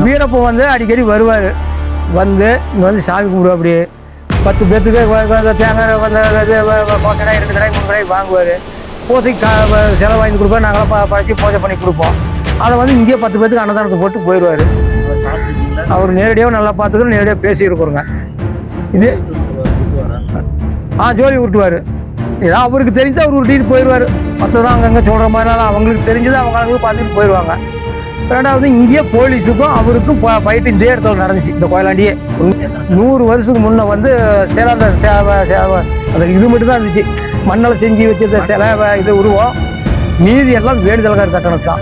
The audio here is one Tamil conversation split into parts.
வீரப்பன் வந்து அடிக்கடி வருவார். வந்து இங்கே வந்து சாமி கும்பிடுவோம். அப்படி 10 பேர்த்துக்கு தேங்காய் கடை 2 கடை 3 கடை வாங்குவார். பூசைக்கு செலவு வாங்கி கொடுப்போம். நாங்களாம் படைச்சி பூஜை பண்ணி கொடுப்போம். அதை வந்து இங்கேயே 10 பேர்த்துக்கு அன்னதானத்தை போட்டு போயிடுவார். அவர் நேரடியாக நல்லா பார்த்துக்கணும், நேரடியாக பேசியிருக்கிறோங்க. இது ஜோலி விட்டுவார். ஏதோ அவருக்கு தெரிஞ்சு அவர் உருட்டிட்டு போயிடுவார். மற்றதான் அங்கங்கே சொல்கிற மாதிரினால அவங்களுக்கு தெரிஞ்சது அவங்க பார்த்துட்டு போயிடுவாங்க. ரெண்டாவது இங்கேயே போலீஸுக்கும் அவருக்கும் ஃபைட்டு இதே இடத்துல நடந்துச்சு. இந்த கோயிலாண்டியே 100 வருஷத்துக்கு முன்னே வந்து சில அந்த இது மட்டும் தான் இருந்துச்சு. மண்ணலை செஞ்சு வச்ச சிலை இது உருவம். மீதி எல்லாம் வேண்டுதல்கார் கட்டணம் தான்.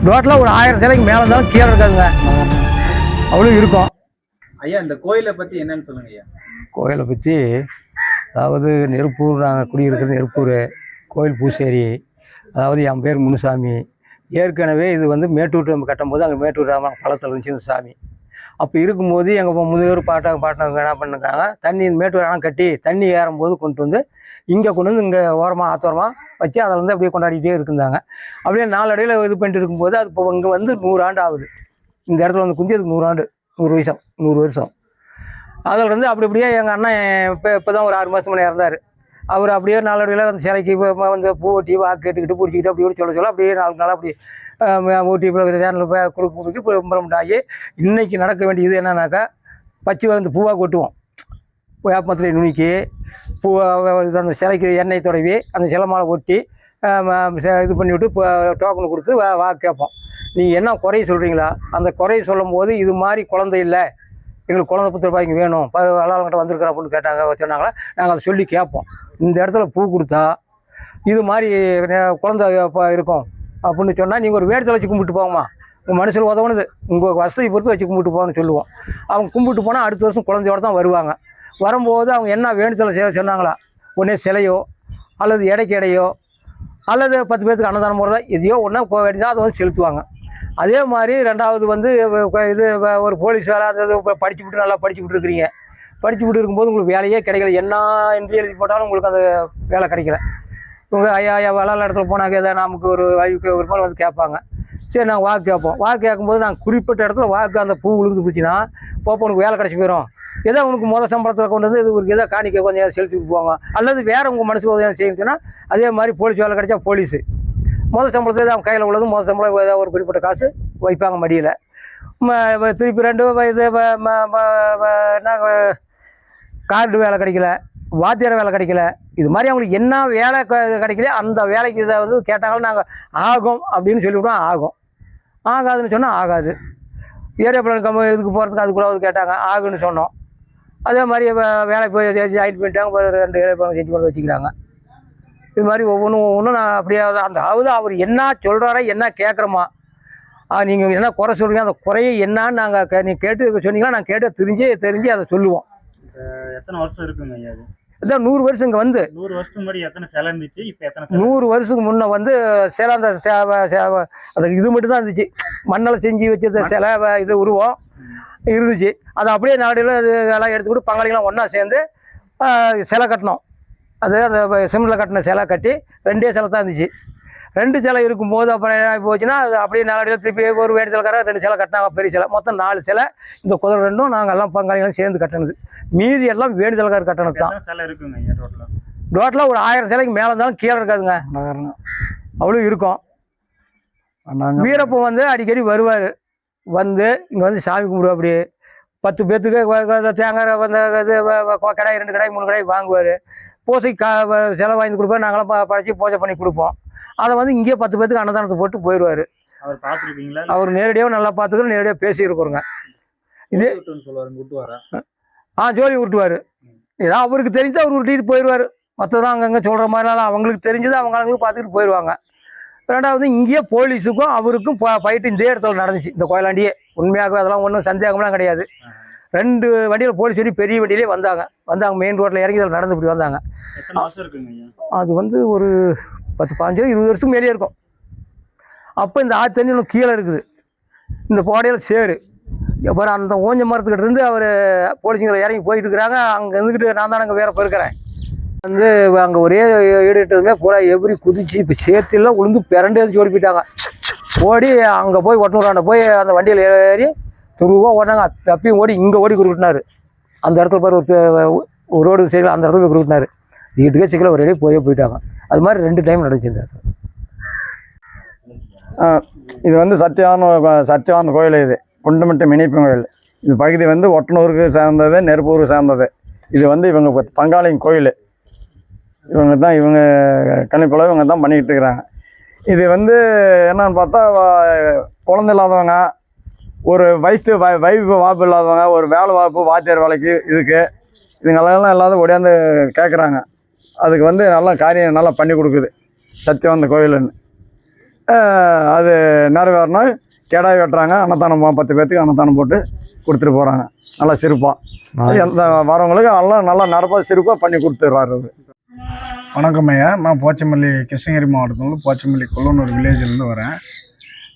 டோட்டலாக ஒரு 1000 சிலைக்கு மேலே இருந்தாலும் கீழே இருக்காதுங்க. அவ்வளோ இருக்கும். ஐயா இந்த கோயிலை பற்றி என்னன்னு சொல்லுங்க ஐயா. கோயிலை பற்றி அதாவது நெருப்பூர், நாங்கள் குடியிருக்கிறது நெருப்பூர். கோயில் பூசேரி. அதாவது என் பேர் முனுசாமி. ஏற்கனவே இது வந்து மேட்டூர் நம்ம கட்டும்போது அங்கே மேட்டூர் பழத்தில் இருந்துச்சு இந்த சாமி. அப்போ இருக்கும்போது எங்கள் முதியோர் பாட்டினவங்க என்ன பண்ணுறாங்க, தண்ணி மேட்டூர் அணை கட்டி தண்ணி ஏறும்போது கொண்டு வந்து இங்கே கொண்டு வந்து இங்கே ஓரமாக ஆத்தோரமாக வச்சு அதில் வந்து அப்படியே கொண்டாடிட்டே இருக்குந்தாங்க. அப்படியே நாளடைவில் இது பண்ணிட்டு இருக்கும்போது அது இப்போ இங்கே வந்து 100 ஆண்டு ஆகுது. இந்த இடத்துல வந்து குந்தி அதுக்கு 100 ஆண்டு 100 வருஷம். அதில் வந்து அப்படியே எங்கள் அண்ணன் இப்போ தான் ஒரு 6 மாதம் முன்னே இறந்தார். அவர் அப்படியே நாளடைவில் அந்த சிலைக்கு வந்து பூ ஓட்டி வாக்கு கேட்டுக்கிட்டு பிடிச்சிக்கிட்டு அப்படி சொல்ல அப்படியே 4 நாள் அப்படி ஊட்டி சேனல் கொடுக்கு இம்ப்ரூவ்மெண்ட் ஆகி இன்றைக்கி நடக்க வேண்டியது என்னன்னாக்கா, பச்சை வந்து பூவாக கொட்டுவோம். வேப்பமரத்தில் நுணுக்கி அந்த சிலைக்கு எண்ணெய் தொடவி அந்த சிலை மாலை ஒட்டி இது பண்ணிவிட்டு டோக்கன் கொடுத்து வாக்கு கேட்போம். நீங்கள் என்ன குறைய சொல்கிறீங்களா, அந்த குறைய சொல்லும் போது இது மாதிரி குழந்தை இல்லை, எங்களுக்கு குழந்தை புத்திரப்பா இங்கே வேணும், வளாலங்கிட்ட வந்திருக்கிறோம் அப்படின்னு கேட்டாங்க சொன்னாங்களா, நாங்கள் அதை சொல்லி கேட்போம். இந்த இடத்துல பூ கொடுத்தா இது மாதிரி குழந்தை இருக்கும் அப்படின்னு சொன்னால் நீங்கள் ஒரு வேடத்தில் வச்சு கும்பிட்டு போங்கம்மா, உங்கள் மனுஷன் உதவுனது உங்கள் வசதி பொறுத்து வச்சு கும்பிட்டு போகணும்னு சொல்லுவோம். அவங்க கும்பிட்டு போனால் அடுத்த வருஷம் குழந்தையோடு தான் வருவாங்க. வரும்போது அவங்க என்ன வேண்டுதலை சொன்னாங்களா, ஒன்றே சிலையோ அல்லது எடையோ அல்லது 10 பேர்த்துக்கு அன்னதானம் போகிறதா எதையோ ஒன்றா போக வேண்டியதாக அதை வந்து செலுத்துவாங்க. அதே மாதிரி ரெண்டாவது வந்து இது ஒரு போலீஸ் வேலை, அதாவது படிச்சுவிட்டு நல்லா படிச்சுவிட்டு இருக்கிறீங்க. படிச்சுவிட்டு இருக்கும்போது உங்களுக்கு வேலையே கிடைக்கல, என்ன என்று எழுதி போட்டாலும் உங்களுக்கு அந்த வேலை கிடைக்கல. உங்கள் ஐயா வளால இடத்துல போனாங்க, எதாவது நமக்கு ஒரு வாய்ப்பு ஒரு மாதிரி வந்து கேட்பாங்க. சரி நாங்கள் வாக்கு கேட்போம். வாக்கு கேட்கும்போது நாங்கள் குறிப்பிட்ட இடத்துல வாக்கு அந்த பூ விழுந்து போச்சுன்னா போப்போ உனக்கு வேலை கிடச்சி போயிடும், ஏதோ உனக்கு முதல் சம்பளத்தில் கொண்டு வந்து இது ஒரு ஏதோ காணிக்க கொஞ்சம் செலுத்திட்டு போவாங்க. அல்லது வேறு உங்கள் மனசுக்கு உதவி செய்யணும்னா அதே மாதிரி போலீஸ் வேலை கிடைச்சா போலீஸு முதல் சம்பளத்தில் அவங்க கையில் உள்ளது முதல் சம்பளம் ஏதாவது ஒரு குறிப்பிட்ட காசு வைப்பாங்க மடியில். திருப்பி 2 வயது என்ன கார்டு வேலை கிடைக்கல, வாத்தியார வேலை கிடைக்கல, இது மாதிரி அவங்களுக்கு என்ன வேலை கிடைக்கல அந்த வேலைக்கு இதை வந்து கேட்டாங்களும் நாங்கள் ஆகும் அப்படின்னு சொல்லிவிட்டோம். ஆகும். ஆகாதுன்னு சொன்னால் ஆகாது. ஏரியா பிளான் இதுக்கு போகிறதுக்கு அதுக்குள்ள கேட்டாங்க, ஆகுன்னு சொன்னோம். அதே மாதிரி வேலை போய் ஜாயின் பண்ணிட்டாங்க, 2 ஏரியா பிளான் செஞ்சு கொண்டு வச்சுக்கிறாங்க. இது மாதிரி ஒவ்வொன்றும் நான் அப்படியே அந்த அவர் என்ன சொல்கிறாரோ என்ன கேட்குறோமா, நீங்கள் என்ன குறை சொல்கிறீங்க அந்த குறையை என்னான்னு நாங்கள் நீங்கள் கேட்டு சொன்னீங்கன்னா நாங்கள் கேட்டு தெரிஞ்சு அதை சொல்லுவோம். எத்தனை வருஷம் இருக்குங்க ஐயா? இதான் 100 வருஷம் இங்கே வந்து 100 வருஷத்துக்கு முன்னாடி எத்தனை சிலை இருந்துச்சு, இப்போ எத்தனை 100 வருஷத்துக்கு முன்னே வந்து சிலை அந்த அது இது மட்டும் தான் இருந்துச்சு. மண்ணலை செஞ்சு வச்ச சிலை இது உருவம் இருந்துச்சு. அது அப்படியே நாடில் அது எல்லாம் எடுத்துக்கிட்டு பங்காளிகளாம் ஒன்றா சேர்ந்து சிலை கட்டினோம். அது அந்த சிமெண்டில் கட்டின சிலை கட்டி 2 சிலை தான் இருந்துச்சு. 2 சிலை இருக்கும்போது அப்புறம் என்ன போச்சுன்னா அது அப்படியே நாளடியில் திருப்பி ஒரு வேடு சிலைக்கார 2 சிலை கட்டினாங்க, பெரிய சிலை. மொத்தம் 4 சிலை. இந்த குதிரை 2ம் நாங்கள் எல்லாம் பங்காளிகளும் சேர்ந்து கட்டினது. மீதி எல்லாம் வேண்டுதல்கார கட்டணம் தான். சிலை இருக்குங்க டோட்டலாக ஒரு 1000 சிலைக்கு மேலே இருந்தாலும் கீழே இருக்காதுங்க. அவ்வளோ இருக்கும். வீரப்பன் வந்து அடிக்கடி வருவார். வந்து இங்கே வந்து சாமி கும்பிடுவோம். அப்படி 10 பேர்த்துக்கு தேங்காய் கடை 2 கடை 3 கடை வாங்குவார். பூசைக்கு செலவு வாங்கி கொடுப்போம். நாங்களாம் படைச்சி பூஜை பண்ணி கொடுப்போம். அதை வந்து இங்கேயே 10 பேர்த்துக்கு அன்னதானத்தை போட்டு போயிடுவார். அவர் பார்த்துருக்கீங்களா? அவர் நேரடியாக நல்லா பார்த்துக்கணும், நேரடியாக பேசியிருக்கிறோங்க. இது ஜோலி விட்டுவார். ஏதோ அவருக்கு தெரிஞ்சு அவர் உருட்டிட்டு போயிடுவார். மற்றதான் அங்கங்கே சொல்கிற மாதிரினால அவங்களுக்கு தெரிஞ்சது அவங்களுக்கு பார்த்துக்கிட்டு போயிடுவாங்க. ரெண்டாவது இங்கேயே போலீஸுக்கும் அவருக்கும் ஃபைட்டு இதே இடத்துல நடந்துச்சு. இந்த கோயிலாண்டியே உண்மையாக அதெல்லாம் ஒன்றும் சந்தேகம்லாம் கிடையாது. 2 வண்டியில் போலீஸ் வண்டி பெரிய வண்டியிலே வந்தாங்க. மெயின் ரோட்டில் இறங்கி அதில் நடந்து இப்படி வந்தாங்க. அது வந்து ஒரு 10, 15, 20 வருஷத்துக்கு மேலே இருக்கும். அப்போ இந்த ஆற்று தண்ணி இன்னும் கீழே இருக்குது. இந்த போடையில் சேரு அப்புறம் அந்த ஓஞ்ச மரத்துக்கிட்ட இருந்து அவர் போலீஸுங்களை இறங்கி போயிட்டு இருக்கிறாங்க. அங்கே இருந்துக்கிட்டு நான் தான் அங்கே வேற போயிருக்கிறேன். வந்து அங்கே ஒரே ஈடுட்டதுமே பூரா எவரி குதிச்சு இப்போ சேத்துல உளுந்து பிறண்டு ஓடி போயிட்டாங்க. ஓடி அங்கே போய் ஒட்டனூராண்ட போய் அந்த வண்டியில் ஏறி துருவாக ஓடினாங்க. அப்பயும் ஓடி இங்கே ஓடி குறுக்கிட்டாரு. அந்த இடத்துல பாரு ஒரு ரோடு சைடில் அந்த இடத்துல போய் குறுக்கிட்டாரு. வீட்டுக்கே சிக்கல ஒரு அடி போயிட்டாங்க. அது மாதிரி 2 டைம் நடந்துச்சு இந்த இடத்துல. இது வந்து சத்தியவான கோயில். இது குண்டமட்டு மினிப்பன் கோயில். இது பகுதி வந்து ஒட்டனூருக்கு சேர்ந்தது, நெருப்பூருக்கு சேர்ந்தது. இது வந்து இவங்க பங்காளிங்க கோயில். இவங்க கணிப்பளவு இவங்க தான் பண்ணிக்கிட்டு இருக்கிறாங்க. இது வந்து என்னன்னு பார்த்தா, குழந்தை இல்லாதவங்க, ஒரு வைப்பு வாய்ப்பு இல்லாதவங்க, ஒரு வேலை வாய்ப்பு வாத்தியார் வேலைக்கு இதுங்களெல்லாம் எல்லாரும் ஓடியாந்து கேட்குறாங்க. அதுக்கு வந்து நல்லா காரியம் நல்லா பண்ணி கொடுக்குது சத்தியவான கோயிலுன்னு. அது நிறைவேறினா கிடாய் வெட்டுறாங்க. அன்னதானம் 10 பேர்த்துக்கு அன்னதானம் போட்டு கொடுத்துட்டு போகிறாங்க. நல்லா சிறப்பாக எந்த வரவங்களுக்கு எல்லாம் நல்லா நிரப்பாக சிறப்பாக பண்ணி கொடுத்துட்றாரு அவர். வணக்கம் ஐயா, நான் போச்சமல்லி, கிருஷ்ணகிரி மாவட்டத்தில் போச்சமல்லி கொல்லனூர் வில்லேஜ்லேருந்து வரேன்.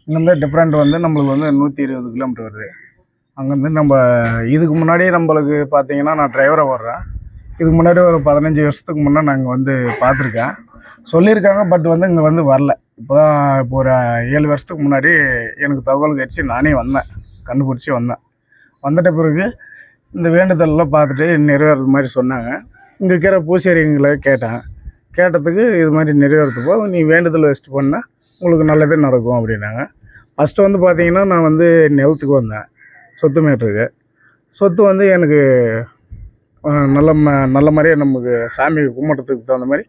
இங்கேருந்து டிஃப்ரெண்ட் வந்து நம்மளுக்கு வந்து 120 கிலோமீட்டர் வருது. அங்கேருந்து நம்ம இதுக்கு முன்னாடி நம்மளுக்கு பார்த்தீங்கன்னா, நான் டிரைவராக ஓடுறேன். இதுக்கு முன்னாடி ஒரு 15 வருஷத்துக்கு முன்னே நாங்கள் வந்து பார்த்துருக்கேன், சொல்லியிருக்காங்க. பட் வந்து இங்கே வந்து வரல. இப்போ ஒரு 7 வருஷத்துக்கு முன்னாடி எனக்கு தகவல் கிடச்சி நானே வந்தேன், கண்டுபிடிச்சி வந்தேன். வந்துட்ட பிறகு இந்த வேண்டுதலெலாம் பார்த்துட்டு நிறைவேறது மாதிரி சொன்னாங்க. இங்கே இருக்கிற பூசாரிங்களை கேட்டதுக்கு இது மாதிரி நிறைவேறதுப்போ நீ வேண்டுதல் வச்சுட்டு பண்ணால் உங்களுக்கு நல்லதே நடக்கும் அப்படின்னாங்க. ஃபஸ்ட்டு வந்து பார்த்தீங்கன்னா, நான் வந்து நிலத்துக்கு வந்தேன், சொத்து மேட்டுருக்கு. சொத்து வந்து எனக்கு நல்ல மாதிரியே நமக்கு சாமி கும்பிட்றதுக்கு தகுந்த மாதிரி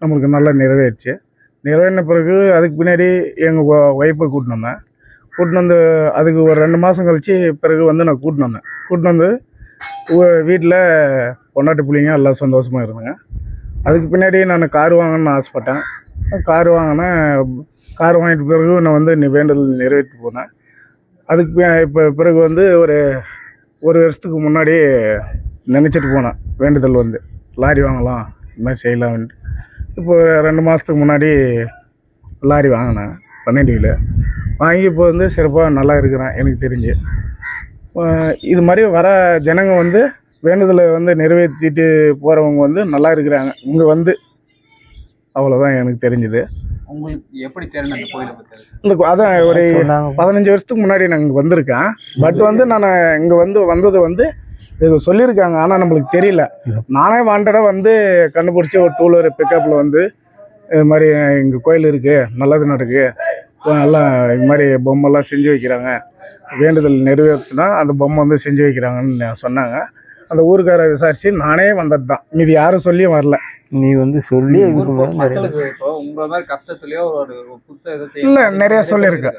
நம்மளுக்கு நல்லா நிறைவேறிச்சு. நிறைவேறின பிறகு அதுக்கு பின்னாடி எங்கள் ஒய்ஃபை கூட்டின்னு வந்து அதுக்கு ஒரு 2 மாதம் கழித்து பிறகு வந்து நான் கூட்டின்னு வந்து வீட்டில் பொண்டாட்டி பிள்ளைங்க எல்லாம் சந்தோஷமாக இருந்தாங்க. அதுக்கு பின்னாடி நான் கார் வாங்கணும்னு ஆசைப்பட்டேன். கார் வாங்கிட்ட பிறகு நான் வந்து வேண்டுதல் நிறைவேற்றி போனேன். அதுக்கு இப்போ பிறகு வந்து ஒரு வருஷத்துக்கு முன்னாடி நினச்சிட்டு போனேன், வேண்டுதல் வந்து லாரி வாங்கலாம், இது மாதிரி செய்யலாம்ன்ட்டு. இப்போ 2 மாதத்துக்கு முன்னாடி லாரி வாங்கினேன், 12 வீலர் வாங்கி இப்போ வந்து சிறப்பாக நல்லா இருக்கிறேன். எனக்கு தெரிஞ்சு இது மாதிரி வர ஜனங்க வந்து வேண்டுதலை வந்து நிறைவேற்றிட்டு போகிறவங்க வந்து நல்லா இருக்கிறாங்க இங்கே வந்து. அவ்வளோதான் எனக்கு தெரிஞ்சுது. உங்களுக்கு எப்படி தெரியும் அந்த கோயிலை பற்றி? அதான் ஒரு 15 வருஷத்துக்கு முன்னாடி நான் இங்கே வந்திருக்கேன். பட் வந்து நான் இங்கே வந்தது வந்து இது சொல்லியிருக்காங்க, ஆனால் நம்மளுக்கு தெரியல. நானே வாண்டடாக வந்து கண்டுபிடிச்சி ஒரு 2 வீலர் பிக்கப்பில் வந்து இது மாதிரி இங்கே கோயில் இருக்குது, நல்லது நடக்குது, எல்லாம் இது மாதிரி பொம்மைலாம் செஞ்சு வைக்கிறாங்க, வேண்டுதல் நிறைவேற்றினா அந்த பொம்மை வந்து செஞ்சு வைக்கிறாங்கன்னு சொன்னாங்க. அந்த ஊருக்கார விசாரித்து நானே வந்தது தான், மீதி யாரும் சொல்லியும் வரல. நீ வந்து சொல்லி மக்களுக்கு இப்போ உங்களை மாதிரி கஷ்டத்துலயோ ஒரு புதுசாக எதாவது இல்லை, நிறைய சொல்லியிருக்கேன்,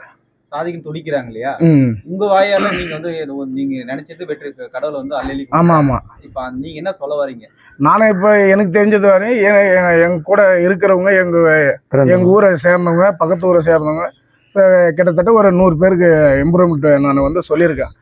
சாதிக்கும் துடிக்கிறாங்க இல்லையா? உங்க வாயால நீங்க வந்து நீங்க நினைச்சது வெற்றி கடவுளை வந்து அள்ளி. ஆமாம். இப்போ நீங்க என்ன சொல்ல வரீங்க? நானே இப்போ எனக்கு தெரிஞ்சது வரை எங்க கூட இருக்கிறவங்க, எங்கள் ஊரை சேர்ந்தவங்க, பக்கத்து ஊரை சேர்ந்தவங்க கிட்டத்தட்ட ஒரு 100 பேருக்கு இம்ப்ரூவ்மெண்ட் நான் வந்து சொல்லியிருக்கேன்.